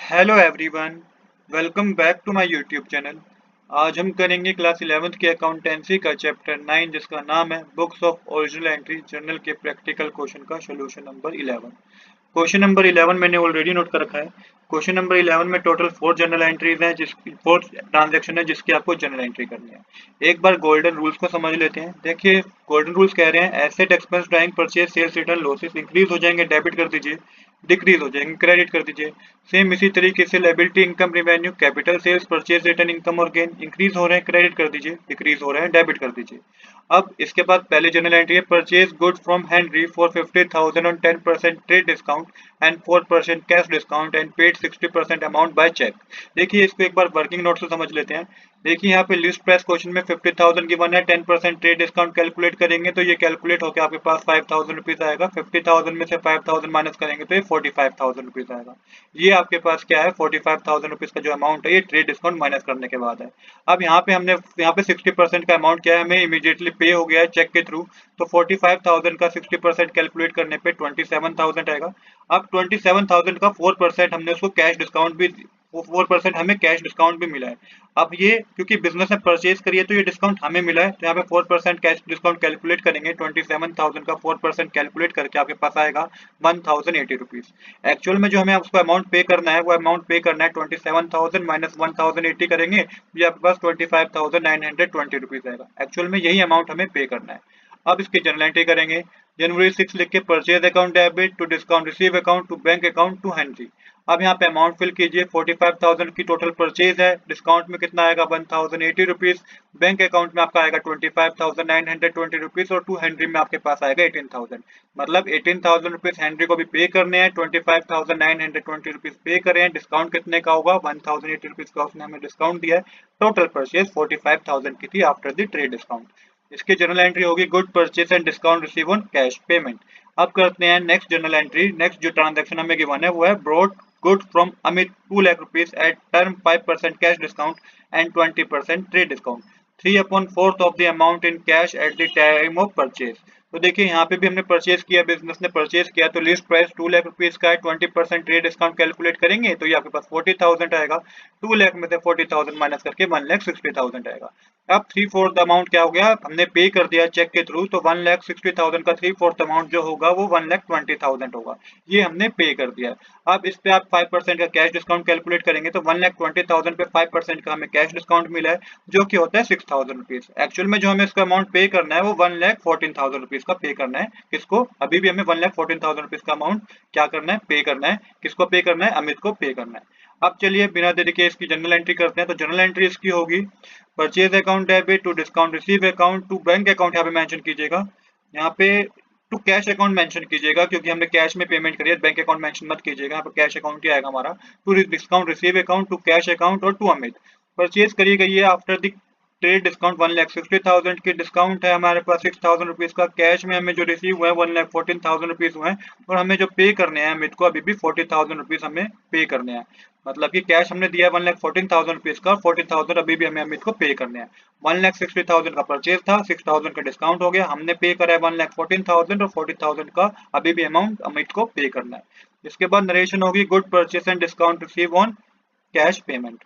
Hello everyone, welcome back to my YouTube channel. आज हम करेंगे क्लास 11th की अकाउंटेंसी का चैप्टर 9 जिसका नाम है books of original entry journal के प्रैक्टिकल क्वेश्चन का सोल्यूशन नंबर 11। क्वेश्चन नंबर 11 मैंने ऑलरेडी नोट कर रखा है। क्वेश्चन नंबर 11 में टोटल 4 जनरल एंट्रीज हैं, जिसकी 4 ट्रांजैक्शन है जिसकी आपको जनरल एंट्री करनी है। एक बार गोल्डन रूल्स को समझ लेते हैं। देखिए, गोल्डन रूल्स कह रहे हैं asset expense drawing purchase sales return losses increase हो जाएंगे डेबिट कर दीजिए, डिक्रीज हो जाएंगे क्रेडिट कर दीजिए। सेम इसी तरीके से liability income revenue capital sales purchase return income और गेन इंक्रीज हो रहे हैं क्रेडिट कर दीजिए, डिक्रीज हो रहे हैं डेबिट कर दीजिए। अब इसके बाद पहले जनरल एंट्री है purchase good from Henry for 50,000 on 10% trade discount and 4% cash discount and paid 60% amount by cheque. देखिए, इसको एक बार वर्किंग नोट से समझ लेते हैं। देखिए, यहाँ पे लिस्ट प्राइस क्वेश्चन में 50,000 गिवन है, 10% ट्रेड डिस्काउंट कैलकुलेट करेंगे तो ये कैलकुलेट होकर आपके पास 5,000 रुपीज आएगा। 50,000 में से 5,000 माइनस करेंगे तो ये 45,000 रुपीज आएगा। ये आपके पास क्या है, 45,000 रुपीज का जो अमाउंट है ये ट्रेड डिस्काउंट माइनस करने के बाद है। अब यहाँ पे 60% का अमाउंट क्या है, हमें इमीडिएटली पे हो गया है चेक के थ्रू। तो 45,000 का 60% कैलकुलेट करने पे 27,000 आएगा। अब 27,000 का 4% हमने उसको कैश डिस्काउंट भी, 4% हमें कैश डिस्काउंट भी मिला है। अब ये क्योंकि बिजनेस ने परचेज करी है तो ये डिस्काउंट हमें मिला है, तो यहाँ पे 4% कैश डिस्काउंट कैलकुलेट करेंगे। 27,000 का 4% कैलकुलेट करके आपके पास आएगा 1,080 रुपीज। एक्चुअल में जो हमें उसको अमाउंट पे करना है वो अमाउंट पे करना है 27,000 माइनस 1,080 करेंगे, ये आपके पास 25,920 रुपीज आएगा। एक्चुअल में यही अमाउंट हमें पे करना है। अब इसकी जर्नल एंट्री करेंगे। जनवरी 6 लिख के purchase account debit to discount receive account to bank account to Henry. अब यहाँ पे अमाउंट फिल कीजिए। 45,000 की टोटल परचेज है, डिस्काउंट में कितना आएगा 1,080 रुपीज। बैंक अकाउंट में आपका आएगा 25,920 रुपीज और टू हेनरी में आपके पास आएगा 18,000। मतलब 18,000 रुपीज हेनरी को भी पे करने हैं, 25,920 रुपीज पे करें हैं। डिस्काउंट कितने का होगा, 1,080 रुपीज का उसने हमें डिस्काउंट दिया है। टोटल परचेज 45,000 की थी आफ्टर द ट्रेड डिस्काउंट। इसकी जर्नल एंट्री होगी good purchase and discount receive on cash payment. अब करते हैं नेक्स्ट जर्नल एंट्री। नेक्स्ट जो ट्रांजैक्शन हमें गिवन है वो है brought good from Amit 2 lakh rupees at term 5% cash discount and 20% trade discount, 3/4 of the amount in cash at the time of purchase. तो देखिए, यहाँ पे भी हमने परचेज किया, बिजनेस ने परचेज किया, तो लिस्ट प्राइस 2 लाख रुपीज का है। 20% ट्रेड डिस्काउंट कैलकुलेट करेंगे तो ये आपके पास 40,000 आएगा। 2 लाख में से 40,000 माइनस करके 1,60,000 आएगा। अब 3/4 अमाउंट क्या हो गया, हमने पे कर दिया चेक के थ्रू, तो 1,60,000 का 3/4 अमाउंट जो होगा वो 1,20,000 होगा। ये हमने पे कर दिया। अब इस पे आप 5% का कैश डिस्काउंट कैलकुलेट करेंगे तो 1,20,000 पे 5% का हमें कैश डिस्काउंट मिला है, जो कि होता है 6,000 रुपीज। एक्चुअल में जो हमें इसका अमाउंट पे करना है वो 1,14,000 रुपीज का पे करना है। किसको, अभी भी हमें 1,14,000 रुपीज का अमाउंट क्या करना है, पे करना है। किसको पे करना है, अमित को पे करना है। अब चलिए बिना देरी के इसकी जनरल एंट्री करते हैं। तो जनरल एंट्री इसकी होगी purchase account debit to discount receive account to bank account, यहाँ पे मेंशन कीजिएगा। यहाँ पे टू कैश अकाउंट मेंशन कीजिएगा क्योंकि हमने कैश में पेमेंट करी है, बैंक अकाउंट मेंशन मत कीजिएगा, यहाँ पे कैश अकाउंट ही आएगा हमारा। To discount receive account to cash account और टू अमित। परचेज करी गई है आफ्टर द ट्रेड डिस्काउंट 1,60,000 की डिस्काउंट है हमारे पास 6,000 रुपीज का। कैश में हमें जो रिसीव हुआ है 1,14,000 रुपीज हुए हैं और हमें जो पे करने हैं अमित को अभी भी 40,000 रुपीज हमें पे करने हैं। मतलब कि कैश हमने दिया 1,14,000 रुपीज का, 40,000 अभी भी हमें अमित को पे करने हैं। 1,60,000 का परचेज था, 6,000 का डिस्काउंट हो गया, हमने पे करा है 1,14,000 और 40,000 का अभी भी अमाउंट अमित को पे करना है। इसके बाद नरेशन होगी good purchase and discount receive on cash payment.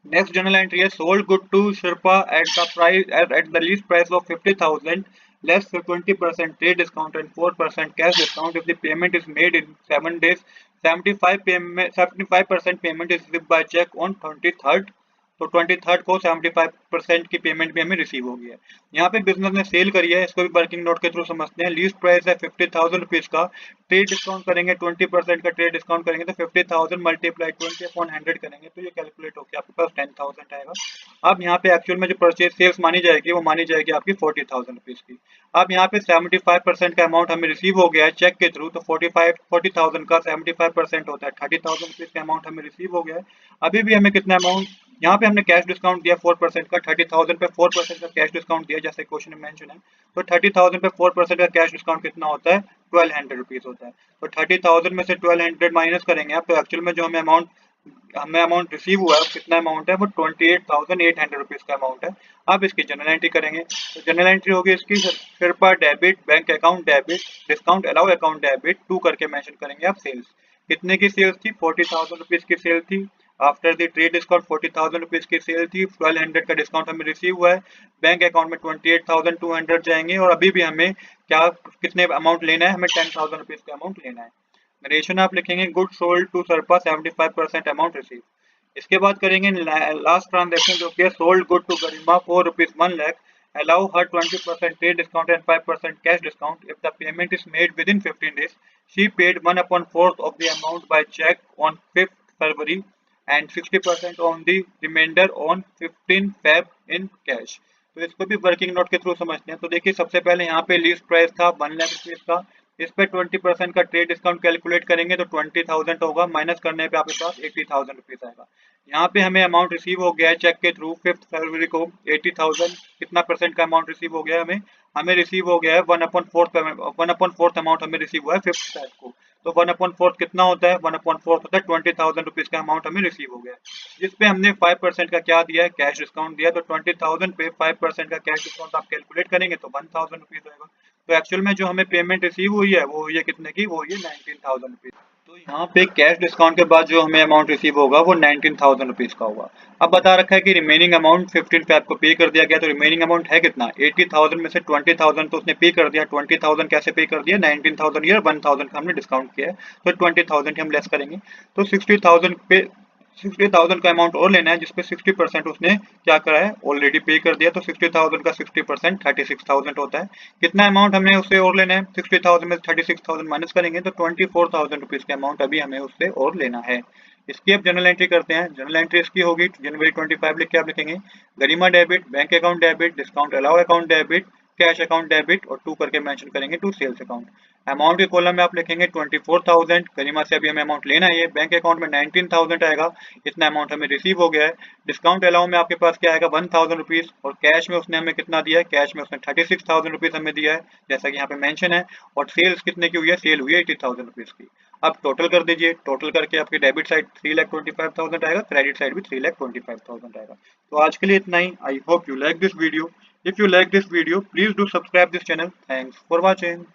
Next journal entry is sold good to Sherpa at the price at the least price of 50,000 less 20% trade discount and 4% cash discount if the payment is made in 7 days. 75% payment is received by check on 23rd। तो 23rd को 75% की payment भी हमें receive होगी है। यहाँ पे business ने सेल करी है, इसको भी वर्किंग नोट के थ्रू समझते हैं। लीस्ट प्राइस है 50,000 रुपीज का, ट्रेड डिस्काउंट करेंगे 20% का ट्रेड डिस्काउंट करेंगे तो 50,000 मल्टीप्लाई 20/100 करेंगे तो ये कैलकुलेट होकर आपके पास 10,000 आएगा। अब यहाँ पे एक्चुअल में जो परचेज सेल्स मानी जाएगी वो मानी जाएगी आपकी 40,000 रुपीज की। अब यहाँ पे 75% का अमाउंट हमें रिसीव हो गया है चेक के थ्रू, तो 40,000 का 75% होता है 30,000 रुपीज का अमाउंट हमें रिसीव हो गया है। अभी भी हमें कितना अमाउंट, यहाँ पे हमने कैश डिस्काउंट दिया 4% का, 30,000 पे 4% का कैश डिस्काउंट दिया जैसे क्वेश्चन में मेंशन है। तो 30,000 पे 4% का कैश डिस्काउंट कितना होता है, 1,200 रुपीज होता है। तो 30,000 में से 1,200 माइनस करेंगे आप, तो एक्चुअल में जो हमें अमाउंट रिसीव हुआ है कितना अमाउंट है, वो 28,800 रुपीज का अमाउंट है। अब इसकी जनरल एंट्री करेंगे। तो जनरल एंट्री होगी इसकी फिर पर debit bank account debit discount allow account debit to करके मेंशन करेंगे आप सेल्स। कितने की सेल्स थी? 40,000 रुपीज की सेल थी। After the trade discount 40,000 rupees की सेल थी, 1200 का डिस्काउंट हमें रिसीव हुआ है। बैंक अकाउंट में 28,200 जाएंगे और अभी भी हमें क्या कितने अमाउंट लेना है? हमें 10,000 रुपीज का अमाउंट लेना है। नरेशन आप लिखेंगे गुड सोल्ड टू सरपास 75% अमाउंट रिसीव। इसके बाद करेंगे लास्ट ट्रांजेक्शन जो कि है sold good to Garima for rupees 1 lakh, allow her 20% trade discount and 5% cash discount. If the payment is made within 15 days, she paid 1/4 of the amount by check on 5th February and 60% on the remainder on 15 Feb in cash. तो इसको भी working note के through समझते हैं। तो देखिए सबसे पहले यहाँ पे लीस्ट प्राइस था 1 लाख रुपीज का, इस पे 20% का ट्रेड डिस्काउंट कैलकुलेट करेंगे तो 20,000 होगा, माइनस करने पे आपके पास 80,000 रुपीज आएगा। यहाँ पे हमें अमाउंट रिसीव हो गया है चेक के थ्रू 5th फरवरी को 80,000। कितना परसेंट का अमाउंट रिसीव हो गया है? हमें रिसीव हो गया है 1/4 अमाउंट हमें रिसीव हुआ है 5th फेब को। तो 1/4 कितना होता है? 1/4 होता है 20,000 रुपीज का अमाउंट हमें रिसीव हो गया है, जिसपे हमने 5% का क्या दिया है? कैश डिस्काउंट दिया। तो 20,000 पे 5% का कैश डिस्काउंट आप कैलकुलेट करेंगे तो 1,000 रुपीज आएगा। तो एक्चुअल में जो हमें पेमेंट रिसीव हुई है वो हुई है कितने की? वो हुई है 19,000 रुपीज। तो यहाँ पे कैश डिस्काउंट के बाद जो हमें अमाउंट रिसीव होगा वो 19,000 रुपीज का होगा। अब बता रखा है कि रिमेनिंग अमाउंट 15 फेब को पे कर दिया गया। तो रिमेनिंग अमाउंट है कितना? 80,000 में से 20,000 तो उसने पे कर दिया। 20,000 कैसे पे कर दिया? 19,000 ईयर 1,000 का हमने डिस्काउंट किया है, तो 20,000 हम लेस करेंगे। तो 60,000 पे 60,000 का अमाउंट और लेना है, जिसपे 60% उसने क्या करा है? ऑलरेडी पे कर दिया। तो 60,000 का 60% 36,000 होता है। कितना अमाउंट हमें उससे और लेना है? 60,000 में 36,000 माइनस करेंगे तो 24,000 रुपीज के अमाउंट अभी हमें उससे और लेना है। इसकी अब जनरल एंट्री करते हैं। जनरल एंट्री इसकी होगी जनवरी 25 लिख के आप लिखेंगे Garima debit, bank account debit, discount allow account debit, cash account debit और 2 करके मेंशन करेंगे टू सेल्स अकाउंट। अमाउंट के कॉलम में आप लिखेंगे 24,000। गरिमा से अभी हमें अमाउंट लेना है, बैंक अकाउंट में 19,000 आएगा, इतना अमाउंट हमें रिसीव हो गया है। डिस्काउंट अलाउ में आपके पास क्या आएगा? 1,000 रुपीज। और कैश में उसने हमें कितना दिया है? कैश में उसने 36,000 रुपीज हमें दिया है, जैसा कि यहाँ पे मेंशन है। और सेल्स कितने की हुई है? सेल हुई है 80,000 रुपीज की। अब टोटल कर दीजिए। टोटल करके आपकी डेबिट साइड 3,25,000 आएगा, क्रेडिट साइड भी 3,25,000 आएगा। तो आज के लिए इतना ही। I hope you like this video. If you like this video, please do subscribe this channel. Thanks for watching.